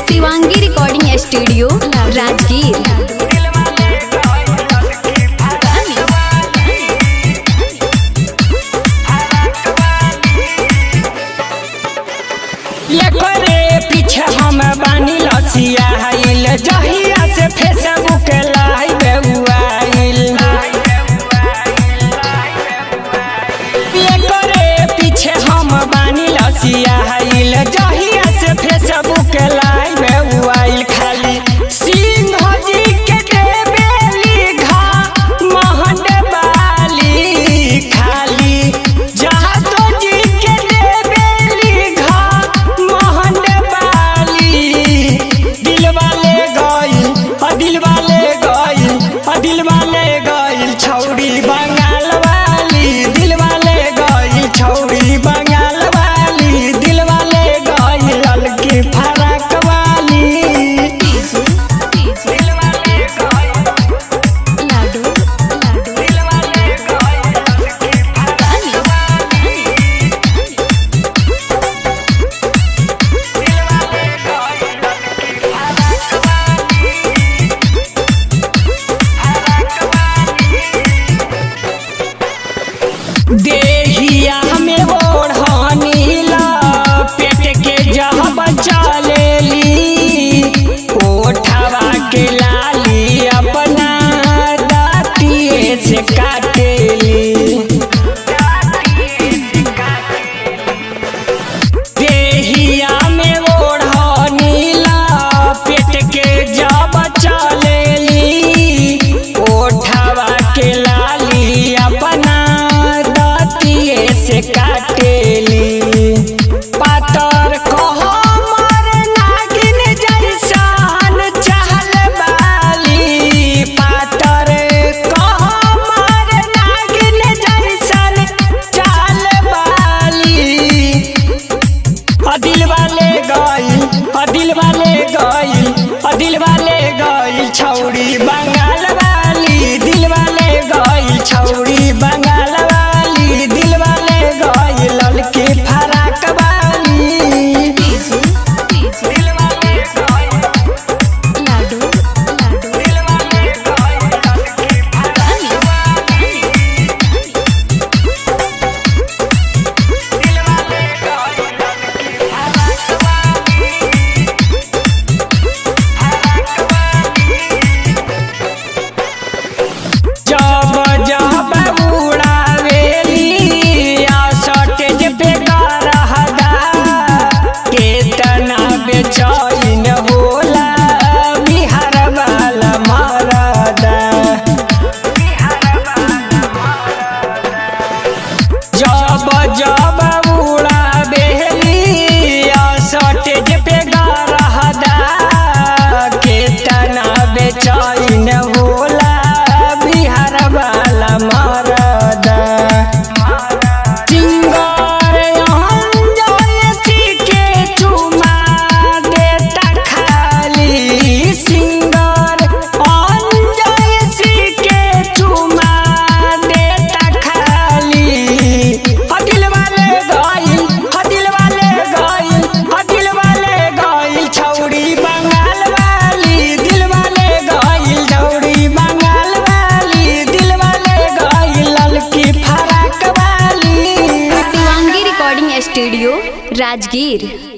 Shivangi recording studio Rajgir. पीछे हम बानी लसिया आइल जहिया से फेसबुक लाइव आइल पीछे हम बानी लसिया आइल जहिया से फेसबुक लाइव आइल खाली सिंह जी के देवेली घा महंड बाली खाली जादो जी के देवेली घा महंड बाली दिल वाले गइल छौड़ी बंगाल वाली दिल वाले गइल छौड़ी बंगाल वाली दिल वाले गइल ललकी फराक वाली दिल वाले गइल लाडू दिल वाले गइल ललकी फराक वाली दिल वाले गइल ललकी फराक देहिया में ओढ़नीला पेट के जब चलेली ओठवा के लाली अपना दाँतिये से काटेली देहिया में ओढ़नीला पेट के जब चलेली ओठवा के लाली अपना से काटेली पातर कहमर नागिन जैसन चहल बाली पातर कहमर नागिन जैसन चहल बाली दिल वाले गइल छौड़ी बंगाल वाली दिल वाले गइल छौड़ी बंगाल वाली दिल वाले गइल ललकी फराक वाली दिल वाले गइल लाडू दिल वाले गइल ललकी फराक वाली दिल वाले गइल ललकी फराक वाली जब जब उड़ावेली सटेज पे रहदा केतना बेचैन होला बिहार वाला मरदा जब जब उड़ावेली सटेज पे रहदा केतना बेचैन होला बिहार वाला मरदा सिंगर अंजलि के चुमा देता खाली सिंगर अंजलि के चुमा देता खाली दिल वाले गइल छौड़ी बंगाल वाली दिल वाले गइल छौड़ी बंगाल वाली दिल वाले गइल ललकी फराक वाली शिवांगी रिकॉर्डिंग स्टूडियो राजगीर।